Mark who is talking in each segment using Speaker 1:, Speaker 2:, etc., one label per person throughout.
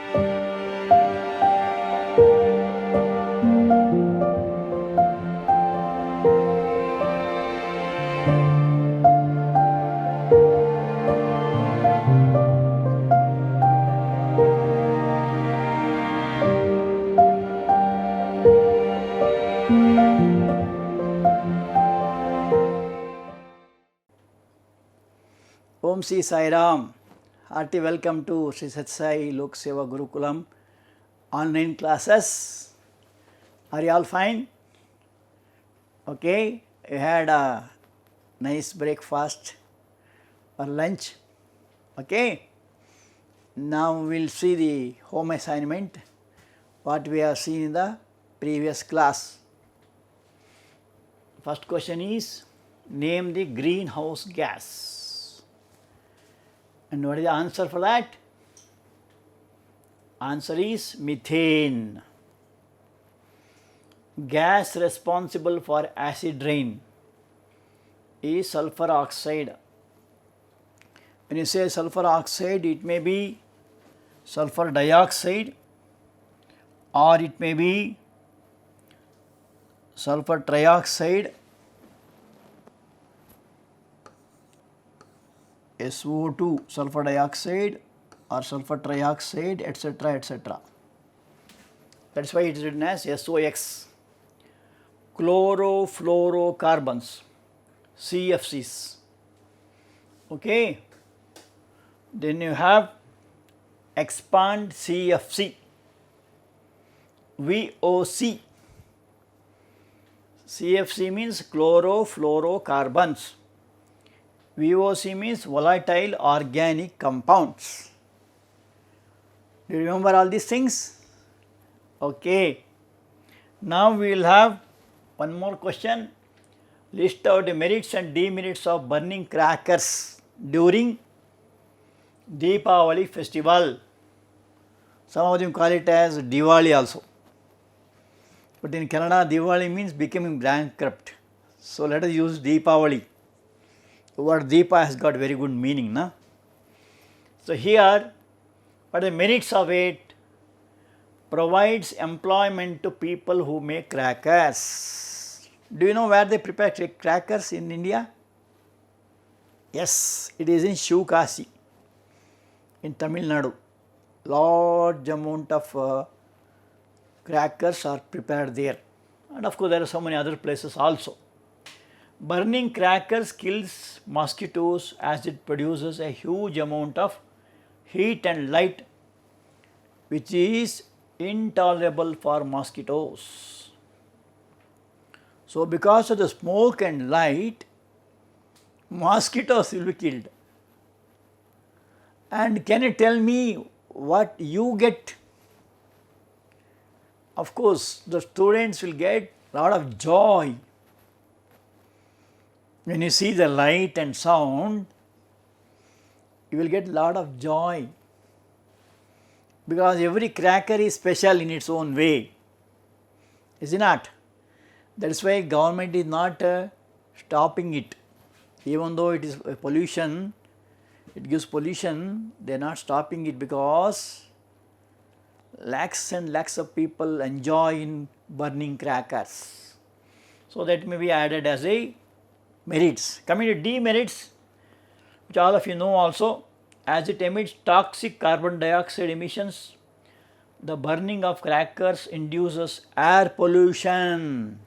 Speaker 1: Om Sri Sai Ram. Hearty welcome to Sri Sathya Loka Seva Gurukulam online classes. Are you all fine? Okay, you had a nice breakfast or lunch. Okay, now we will see the home assignment what we have seen in the previous class. First question is name the greenhouse gas. And what is the answer for that? Answer is methane. Gas responsible for acid rain is sulfur oxide. When you say sulfur oxide, it may be sulfur dioxide or it may be sulfur trioxide, SO2, sulfur dioxide or sulfur trioxide, etc., etc. That is why it is written as SOX. Chlorofluorocarbons, CFCs. Okay. Then you have expand CFC, VOC. CFC means chlorofluorocarbons. VOC means volatile organic compounds. Do you remember all these things? Okay. Now we will have one more question. List out the merits and demerits of burning crackers during Deepavali festival. Some of them call it as Diwali also. But in Kannada, Diwali means becoming bankrupt. So let us use Deepavali. The word Deepa has got very good meaning. Na? So here, what are the merits of it? Provides employment to people who make crackers. Do you know where they prepare crackers in India? Yes, it is in Shivkasi in Tamil Nadu. Large amount of crackers are prepared there, and of course there are so many other places also. Burning crackers kills mosquitoes as it produces a huge amount of heat and light which is intolerable for mosquitoes. So because of the smoke and light, mosquitoes will be killed. And can you tell me what you get? Of course, the students will get a lot of joy. When you see the light and sound, you will get a lot of joy, because every cracker is special in its own way, is it not? That is why government is not stopping it. Even though it is a pollution, it gives pollution, they are not stopping it, because lakhs and lakhs of people enjoy in burning crackers. So that may be added as a merits. Coming to demerits, which all of you know also, as it emits toxic carbon dioxide emissions, the burning of crackers induces air pollution.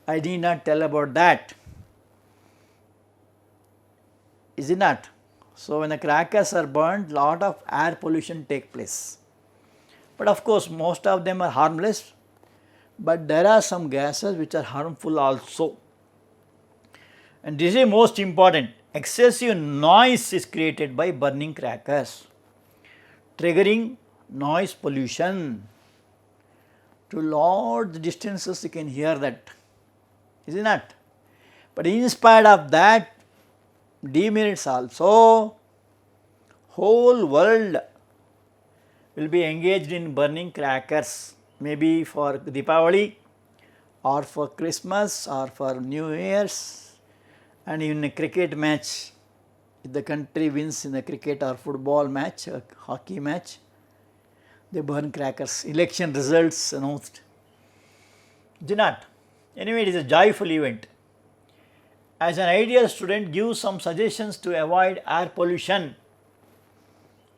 Speaker 1: I need not tell about that, is it not? So when the crackers are burned, lot of air pollution take place. But of course most of them are harmless, but there are some gases which are harmful also. And this is most important. Excessive noise is created by burning crackers, triggering noise pollution. To large distances you can hear that, is it not? But in spite of that, demerits also, whole world will be engaged in burning crackers, maybe for Deepavali or for Christmas or for New Year's. And in a cricket match, if the country wins in a cricket or football match, a hockey match, They burn crackers. Election results announced. Do not. Anyway, it is a joyful event. As an ideal student, give some suggestions to avoid air pollution.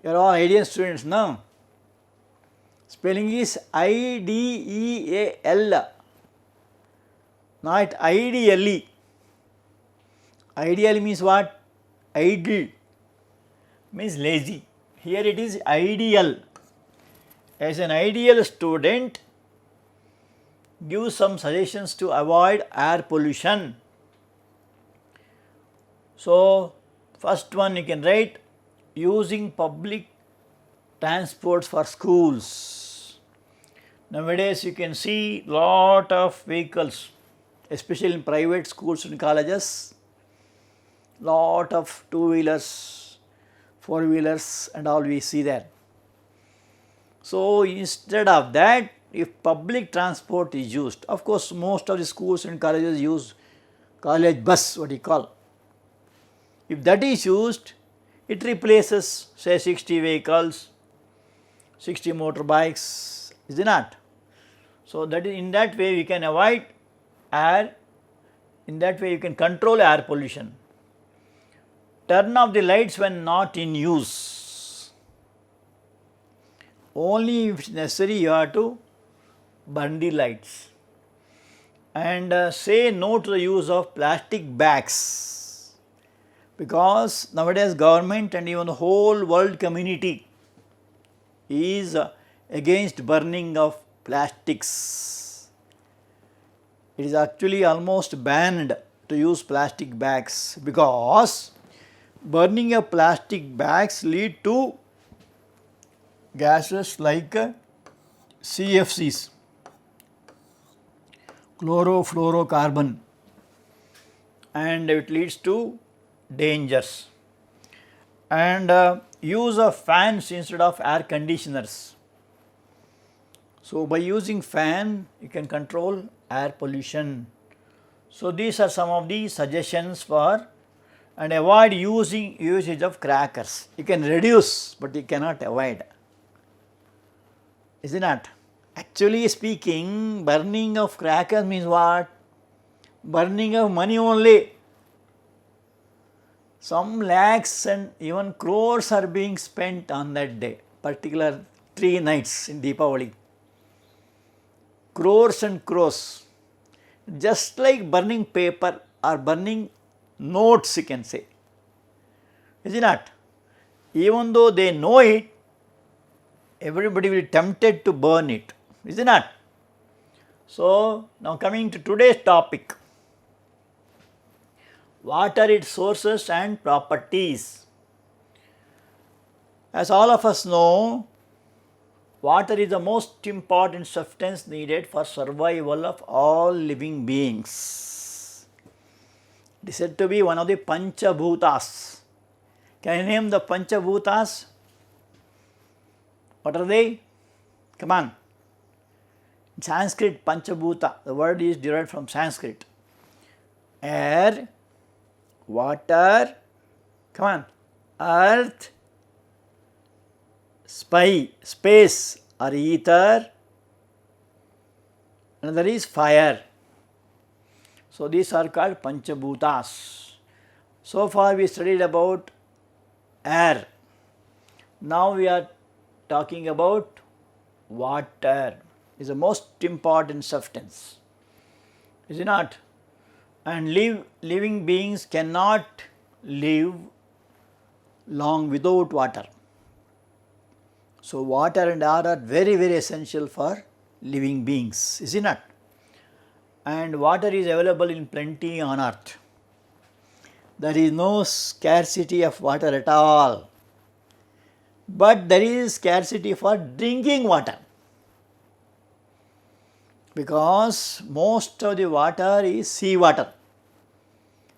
Speaker 1: You are all ideal students now. Spelling is IDEAL, not IDLE. Ideal means what? Idle means lazy. Here it is ideal. As an ideal student, give some suggestions to avoid air pollution. So, first one you can write, using public transports for schools. Nowadays you can see lot of vehicles, especially in private schools and colleges, lot of two-wheelers, four-wheelers and all we see there. So, instead of that, if public transport is used, of course most of the schools and colleges use college bus, what you call. If that is used, it replaces say 60 vehicles, 60 motorbikes, is it not? So, that is in that way we can avoid air, in that way you can control air pollution. Turn off the lights when not in use. Only if necessary you have to burn the lights. And say no to the use of plastic bags, because nowadays government and even the whole world community is against burning of plastics. It is actually almost banned to use plastic bags, because burning of plastic bags lead to gases like CFCs, chlorofluorocarbon, and it leads to dangers. And use of fans instead of air conditioners. So, by using fan you can control air pollution. So, these are some of the suggestions for, and avoid usage of crackers. You can reduce, but you cannot avoid, is it not? Actually speaking, burning of crackers means what? Burning of money only. Some lakhs and even crores are being spent on that day, particular 3 nights in Deepavali. Crores and crores, just like burning paper or burning notes you can say, is it not? Even though they know it, everybody will be tempted to burn it, is it not? So, now coming to today's topic, what are its sources and properties? As all of us know, water is the most important substance needed for survival of all living beings. It is said to be one of the Panchabhutas. Can you name the Panchabhutas? What are they? Come on. In Sanskrit, Panchabhuta, the word is derived from Sanskrit. Air, water, come on, earth, space or ether, another is fire. So, these are called Panchabhutas. So far we studied about air. Now we are talking about water. Is the most important substance, is it not? And living beings cannot live long without water. So, water and air are very essential for living beings, is it not? And water is available in plenty on earth. There is no scarcity of water at all, but there is scarcity for drinking water, because most of the water is sea water.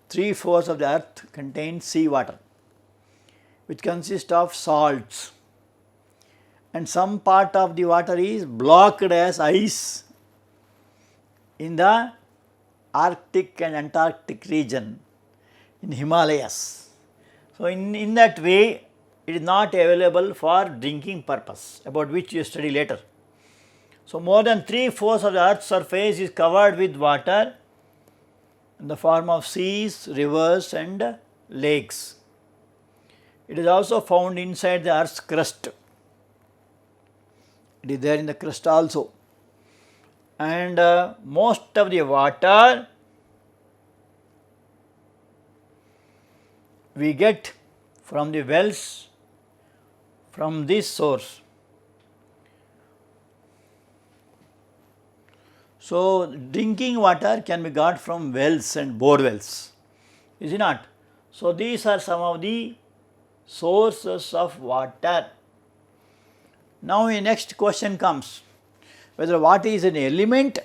Speaker 1: 3/4 of the earth contains sea water, which consists of salts, and some part of the water is blocked as ice in the Arctic and Antarctic region, in Himalayas. So, in that way it is not available for drinking purpose, about which you study later. So, more than 3/4 of the earth's surface is covered with water in the form of seas, rivers and lakes. It is also found inside the earth's crust. It is there in the crust also. And most of the water we get from the wells from this source. So, drinking water can be got from wells and bore wells, is it not? So, these are some of the sources of water. Now, the next question comes, whether water is an element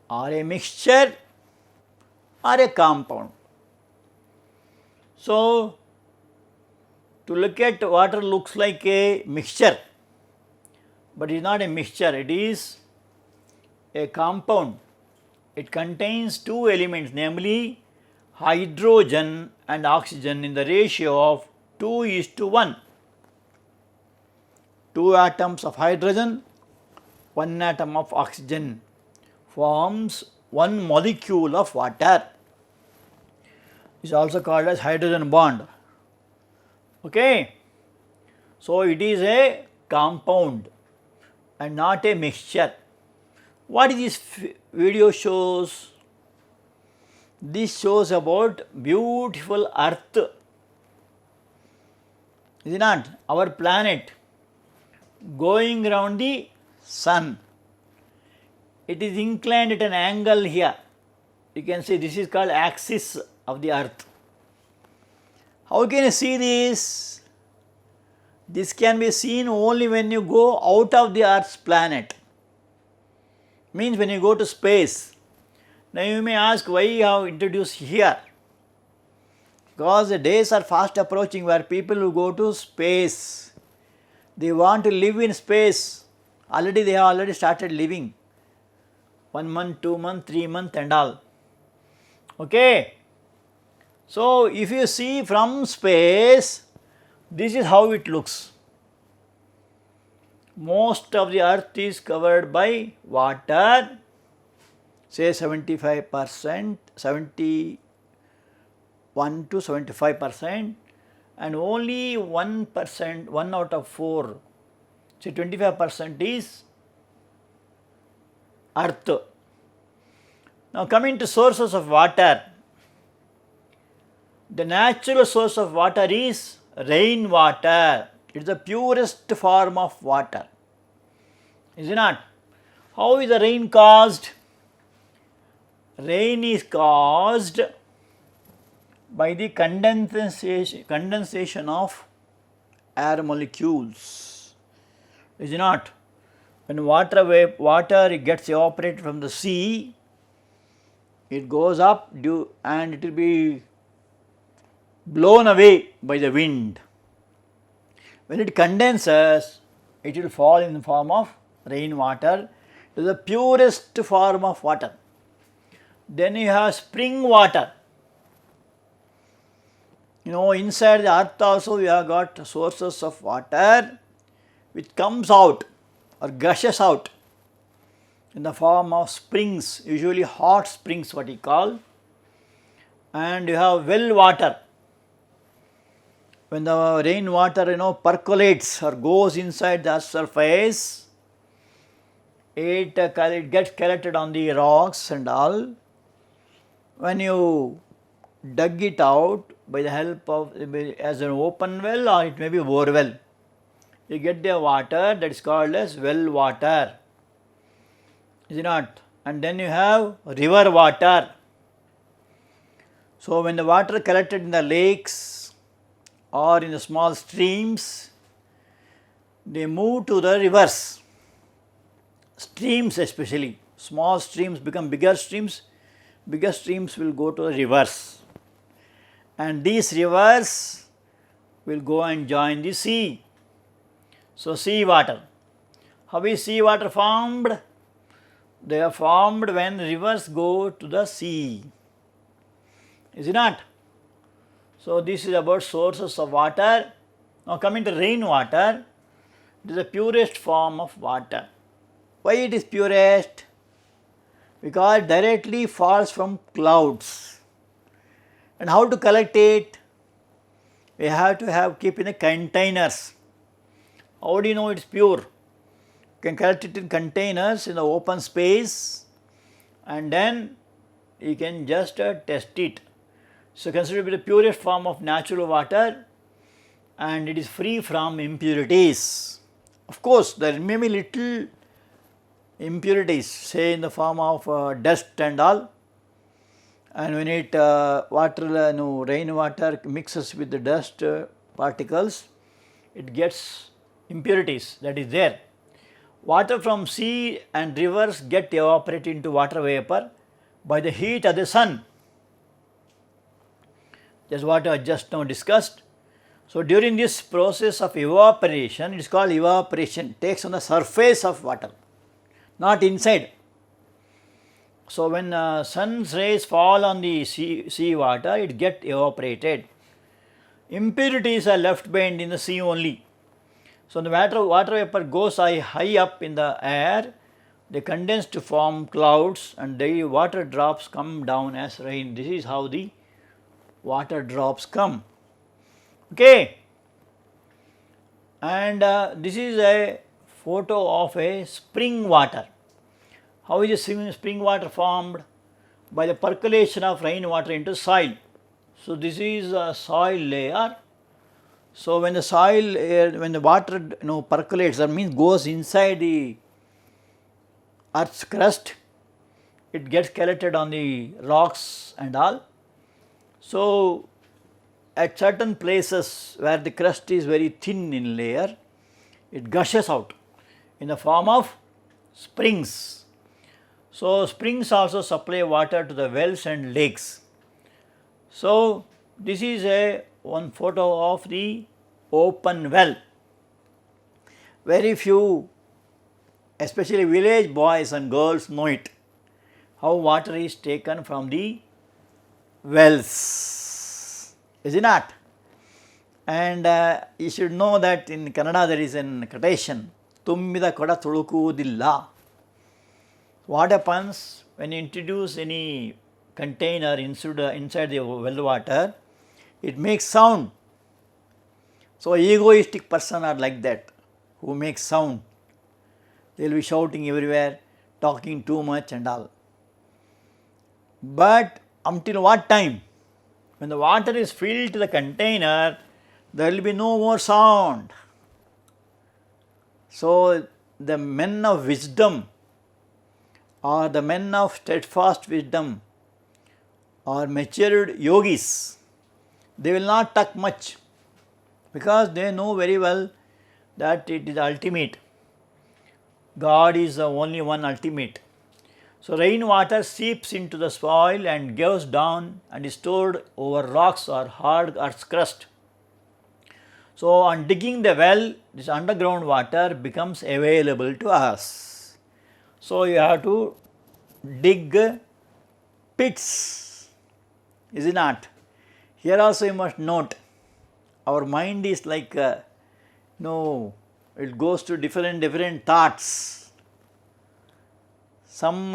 Speaker 1: or a mixture or a compound. So, to look at water looks like a mixture, but it is not a mixture, it is a compound. It contains two elements, namely hydrogen and oxygen in the ratio of 2:1. 2 atoms of hydrogen, 1 atom of oxygen forms 1 molecule of water. It is also called as hydrogen bond. Okay. So, it is a compound and not a mixture. What is this video shows? This shows about beautiful earth, is it not? Our planet going around the sun. It is inclined at an angle here. You can see this is called axis of the earth. How can you see this? This can be seen only when you go out of the earth's planet. Means when you go to space. Now you may ask why you have introduced here. Because the days are fast approaching where people will go to space. They want to live in space. They have already started living. 1 month, 2 months, 3 months and all. Okay. So, if you see from space, this is how it looks. Most of the earth is covered by water, say 75%, 71 to 75%, and only 1%, 1 out of 4, say 25% is earth. Now, coming to sources of water, the natural source of water is rainwater. It is the purest form of water, is it not? How is the rain caused? Rain is caused by the condensation of air molecules, is it not? When water gets evaporated from the sea, it goes up and it will be blown away by the wind. When it condenses, it will fall in the form of rainwater. It is the purest form of water. Then you have spring water. Inside the earth also we have got sources of water which comes out or gushes out in the form of springs, usually hot springs what you call. And you have well water. When the rainwater percolates or goes inside the surface, it gets collected on the rocks and all. When you dug it out by the help of as an open well or it may be bore well, you get the water that is called as well water, is it not? And then you have river water. So, when the water collected in the lakes or in the small streams, they move to the rivers, streams especially. Small streams become bigger streams will go to the rivers, and these rivers will go and join the sea. So, sea water. How is sea water formed? They are formed when rivers go to the sea, is it not? So, this is about sources of water. Now, coming to rainwater, it is the purest form of water. Why it is purest? Because it directly falls from clouds. And how to collect it? We have to keep in the containers. How do you know it is pure? You can collect it in containers in the open space, and then you can just test it. So, consider it the purest form of natural water, and it is free from impurities. Of course, there may be little impurities, say in the form of dust and all, and when it rainwater mixes with the dust particles, it gets impurities, that is there. Water from sea and rivers get evaporated into water vapor by the heat of the sun. That is what I just now discussed. So, during this process of evaporation, it is called evaporation, takes on the surface of water, not inside. So, when sun's rays fall on the sea water, it gets evaporated. Impurities are left behind in the sea only. So, the water vapor goes high up in the air, they condense to form clouds, and the water drops come down as rain. This is how the water drops come. Okay. And this is a photo of a spring water. How is a spring water formed? By the percolation of rainwater into soil. So, this is a soil layer. So, when the water percolates, that means goes inside the earth's crust, it gets collected on the rocks and all. So, at certain places where the crust is very thin in layer, it gushes out in the form of springs. So, springs also supply water to the wells and lakes. So, this is one photo of the open well. Very few, especially village boys and girls, know it, how water is taken from the wells, is it not? And you should know that in Kannada there is an quotation, Tummida koda tulukudilla. What happens when you introduce any container inside the well water? It makes sound. So, egoistic person are like that, who make sound. They will be shouting everywhere, talking too much and all. But until what time? When the water is filled to the container, there will be no more sound. So, the men of wisdom or the men of steadfast wisdom or matured yogis, they will not talk much, because they know very well that it is ultimate. God is the only one ultimate. So, rainwater seeps into the soil and goes down and is stored over rocks or hard earth's crust. So, on digging the well, this underground water becomes available to us. So, you have to dig pits, is it not? Here also you must note, our mind is like, it goes to different thoughts. Some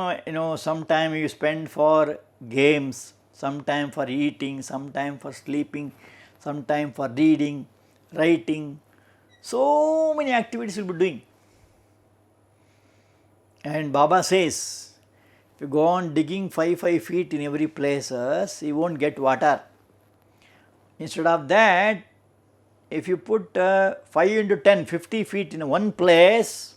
Speaker 1: time you spend for games, some time for eating, some time for sleeping, some time for reading, writing. So many activities you will be doing. And Baba says, if you go on digging 5 feet in every places, you won't get water. Instead of that, if you put 5 into 10, 50 feet in one place,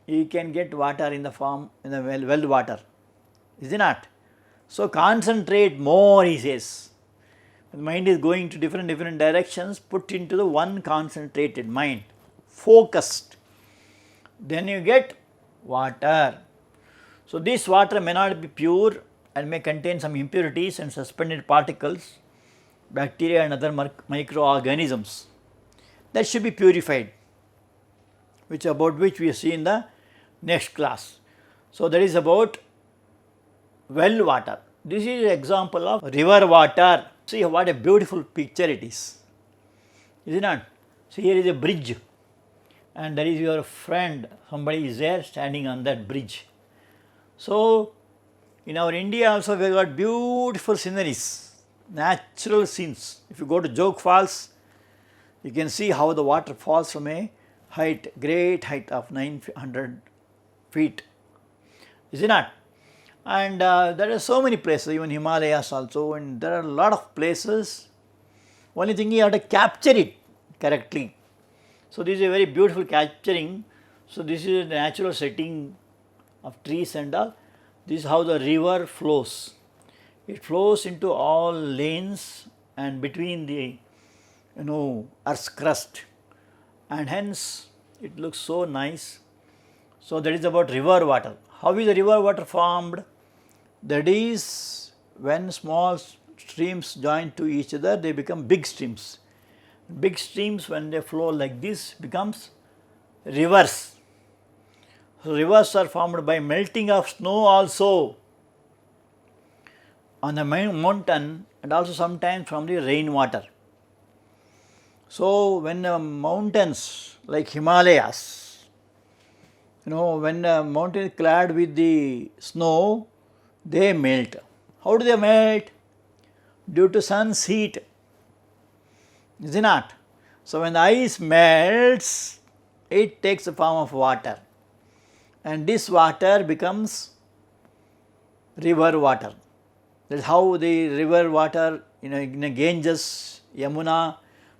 Speaker 1: you can get water in the well water, is it not? So, concentrate more, he says. The mind is going to different directions, put into the one concentrated mind, focused. Then you get water. So, this water may not be pure and may contain some impurities and suspended particles, bacteria and other microorganisms. That should be purified, about which we see in the next class. So, that is about well water. This is an example of river water. See what a beautiful picture it is it not? So here is a bridge and there is your friend, somebody is there standing on that bridge. So in our India also we have got beautiful sceneries, natural scenes. If you go to Jog Falls, you can see how the water falls from a height, great height of 900 feet, is it not? And there are so many places, even Himalayas also, and there are a lot of places. Only thing you have to capture it correctly. So this is a very beautiful capturing. So this is a natural setting of trees and all. This is how the river flows. It flows into all lanes and between the earth's crust, and hence it looks so nice. So that is about river water. How is the river water formed? That is when small streams join to each other, they become big streams. Big streams, when they flow like this, becomes rivers. So rivers are formed by melting of snow also on the mountain, and also sometimes from the rainwater. So when mountains like Himalayas, when the mountain is clad with the snow, they melt. How do they melt? Due to sun's heat, is it not? So when the ice melts, it takes the form of water, and this water becomes river water. That is how the river water, in the Ganges, Yamuna,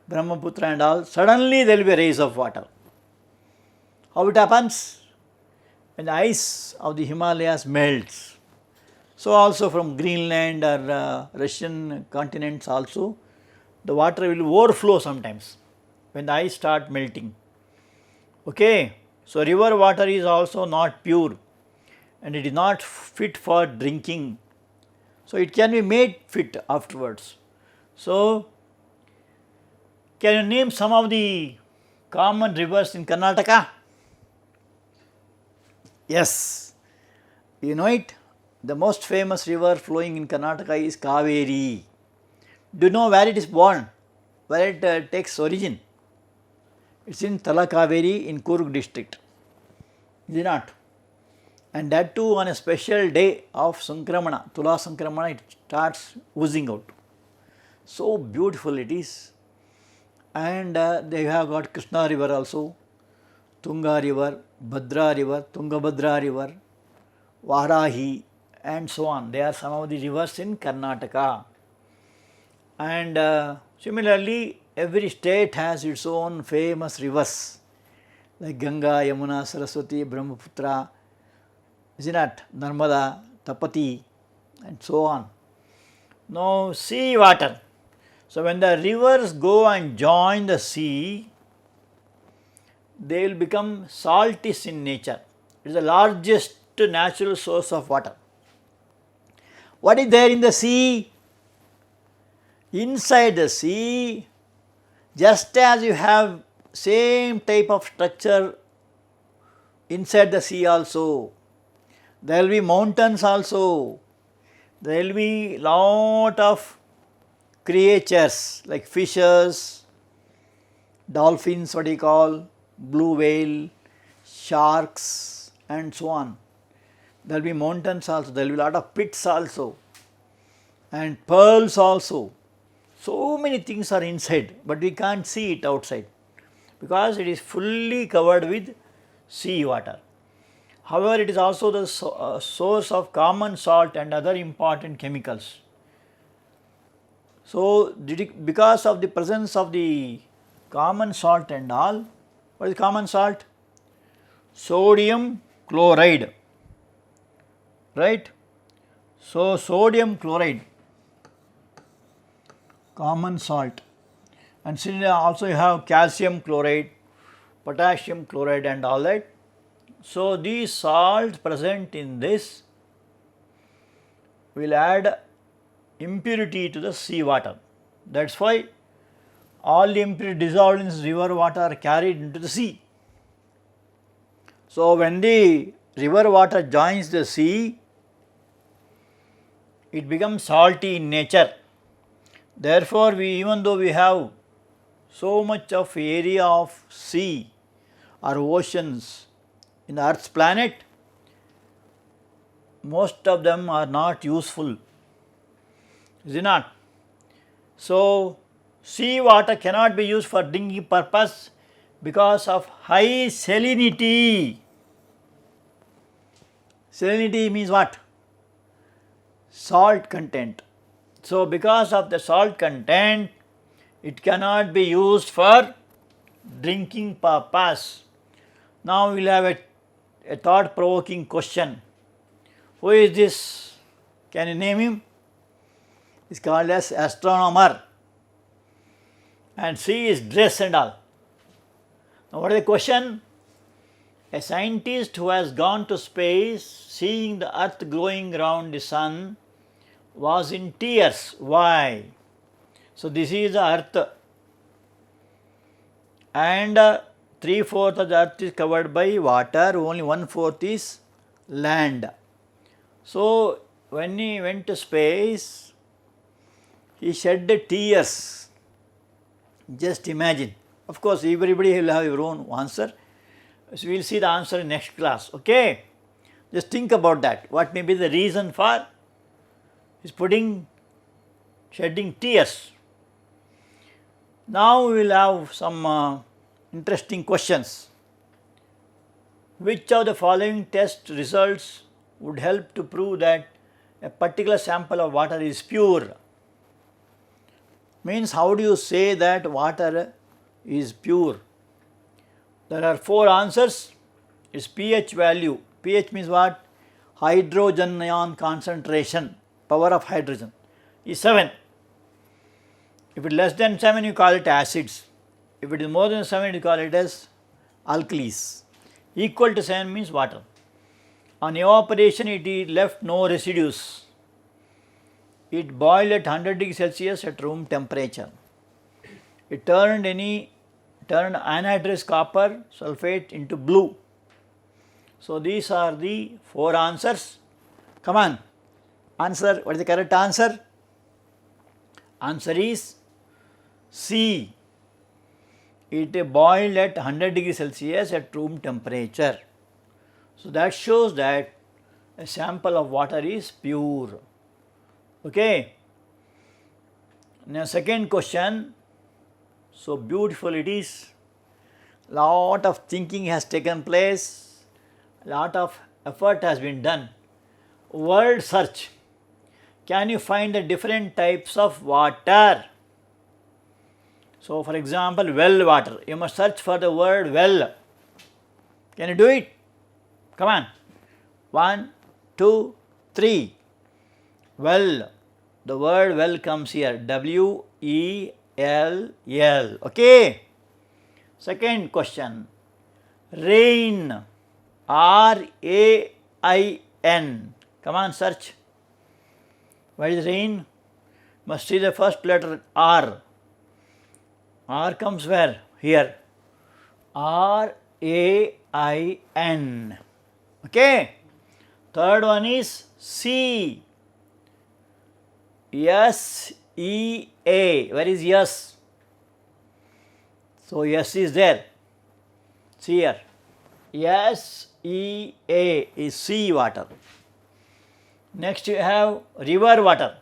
Speaker 1: Brahmaputra and all, suddenly there will be a rise of water. How it happens? When the ice of the Himalayas melts. So also from Greenland or Russian continents also, the water will overflow sometimes when the ice start melting. Okay, so river water is also not pure and it is not fit for drinking. So it can be made fit afterwards. So can you name some of the common rivers in Karnataka? Yes, you know it. The most famous river flowing in Karnataka is Kaveri. Do you know where it is born? Where it takes origin? It is in Talakaveri in Kurg district. Is it not? And that too on a special day of Sankramana, Tula Sankramana, it starts oozing out. So beautiful it is. And they have got Krishna river also, Tunga river, Bhadra river, Tungabhadra river, Varahi and so on. They are some of the rivers in Karnataka. And similarly, every state has its own famous rivers like Ganga, Yamuna, Saraswati, Brahmaputra, is it not? Narmada, Tapati and so on. Now sea water. So when the rivers go and join the sea, they will become saltish in nature. It is the largest natural source of water. What is there in the sea? Inside the sea, just as you have same type of structure inside the sea also, there will be mountains also, there will be lot of creatures like fishes, dolphins, what you call, blue whale, sharks and so on. There will be mountains also, there will be lot of pits also and pearls also. So many things are inside, but we can't see it outside because it is fully covered with sea water. However, it is also the source of common salt and other important chemicals. So, because of the presence of the common salt and all, what is common salt? Sodium chloride, right? So, sodium chloride, common salt, and similarly also you have calcium chloride, potassium chloride and all that. So, these salts present in this will add impurity to the sea water. That is why all the impurity dissolved in this river water are carried into the sea. So, when the river water joins the sea, it becomes salty in nature. Therefore, even though we have so much of area of sea or oceans in the Earth's planet, most of them are not useful, is it not? So, sea water cannot be used for drinking purpose because of high salinity. Salinity means what? Salt content. So, because of the salt content, it cannot be used for drinking purpose. Now, we will have a thought provoking question. Who is this? Can you name him? He is called as astronomer, and see his dress and all. Now, what is the question? A scientist who has gone to space, seeing the earth glowing around the sun, was in tears. Why? So, this is the earth, and 3/4 of the earth is covered by water, only 1/4 is land. So, when he went to space, he shed tears. Just imagine. Of course, everybody will have your own answer. So, we will see the answer in next class. Okay? Just think about that. What may be the reason for his shedding tears? Now, we will have some interesting questions. Which of the following test results would help to prove that a particular sample of water is pure? Means, how do you say that water is pure? There are 4 answers. Its pH value. pH means what? Hydrogen ion concentration, power of hydrogen, is 7. If it is less than 7, you call it acids. If it is more than 7, you call it as alkalis. Equal to 7 means water. On evaporation, it left no residues. It boiled at 100 degrees Celsius at room temperature. It turned anhydrous copper sulfate into blue. So, these are the 4 answers. Come on, answer. What is the correct answer? Answer is C. It boiled at 100 degrees Celsius at room temperature. So, that shows that a sample of water is pure. Okay. Now, second question. So beautiful it is. Lot of thinking has taken place. Lot of effort has been done. Word search. Can you find the different types of water? So, for example, well water. You must search for the word well. Can you do it? Come on. 1, 2, 3. Well. The word well comes here. W-E-L-L. Okay. Second question. Rain. R-A-I-N. Come on, search. What is rain? Must see the first letter R. R comes where? Here. R-A-I-N. Okay. Third one is sea. S-E-A. Where is yes? So, yes is there. See here. S-E-A is sea water. Next you have river water.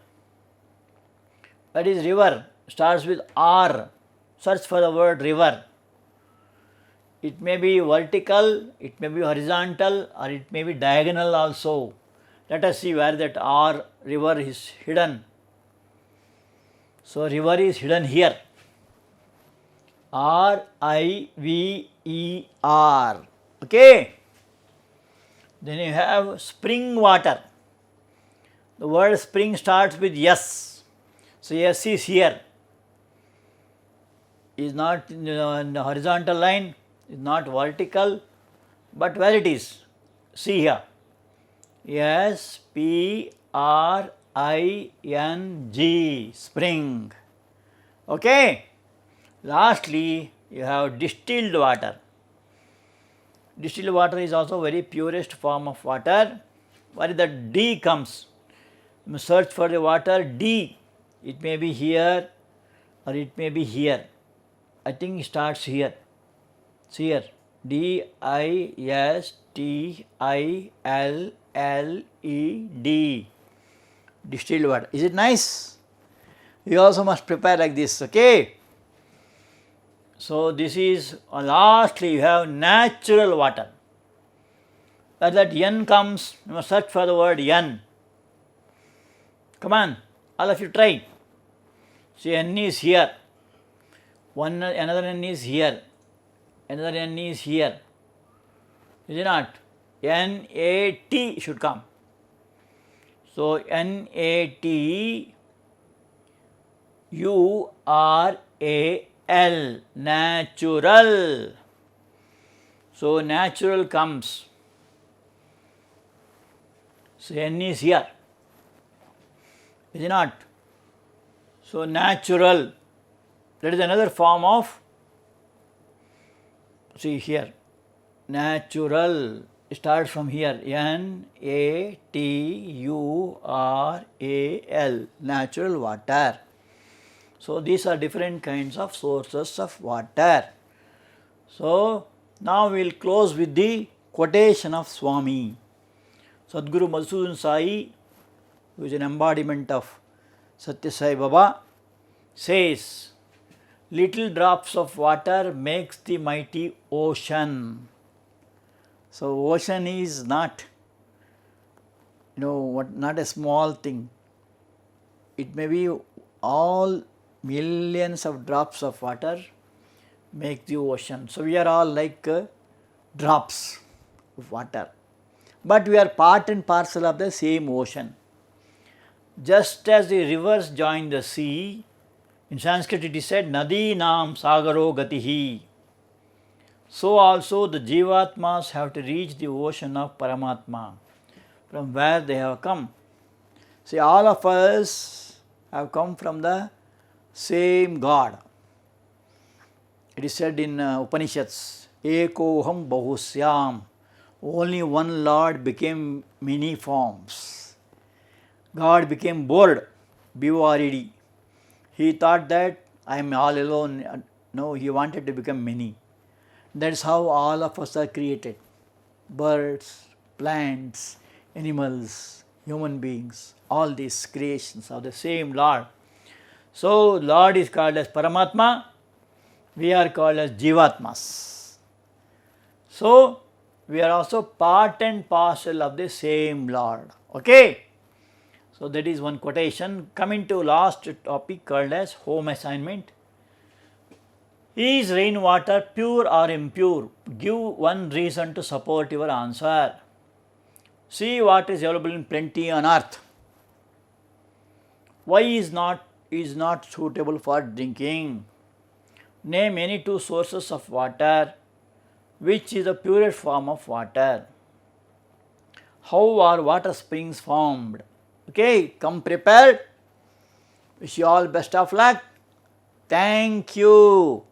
Speaker 1: What is river? Starts with R. Search for the word river. It may be vertical, it may be horizontal, or it may be diagonal also. Let us see where that R river is hidden. So, river is hidden here. R-I-V-E-R. Okay. Then you have spring water. The word spring starts with S. So, S is here. Is not in the horizontal line, is not vertical, but where it is? See here. S-P-R-I-N-G, spring. Okay. Lastly, you have distilled water. Distilled water is also very purest form of water. Where is that D comes? You must search for the water D. It may be here or it may be here. I think it starts here. See here, DISTILLED, distilled water. Is it nice? You also must prepare like this, okay? So this is, lastly you have natural water. As that N comes, you must search for the word N. Come on, all of you try. See, N is here. Another N is here. Another N is here. Is it not? NAT should come. So NATURAL, natural. So natural comes. So N is here. Is it not? So natural, that is another form of, see here, natural, starts from here, NATURAL, natural water. So these are different kinds of sources of water. So now we will close with the quotation of Swami. Sadguru Madhusudan Sai, who is an embodiment of Sathya Sai Baba, says, little drops of water makes the mighty ocean. So ocean is not, not a small thing. It may be all millions of drops of water make the ocean. So we are all like drops of water, but we are part and parcel of the same ocean. Just as the rivers join the sea, in Sanskrit it is said, Nadi Nam Sagaro Gatihi. So also the Jivatmas have to reach the ocean of Paramatma, from where they have come. See, all of us have come from the same God. It is said in Upanishads, Ekoham Bahusyam, only one Lord became many forms. God became bored, BORED. He thought that I am all alone. No, he wanted to become many. That is how all of us are created. Birds, plants, animals, human beings, all these creations are the same Lord. So Lord is called as Paramatma, we are called as Jivatmas. So we are also part and parcel of the same Lord. Okay? So that is one quotation. Coming to last topic called as home assignment. Is rainwater pure or impure? Give one reason to support your answer. See what is available in plenty on earth. Why is not suitable for drinking? Name any two sources of water. Which is the purest form of water? How are water springs formed? Okay, come prepared. Wish you all best of luck. Thank you.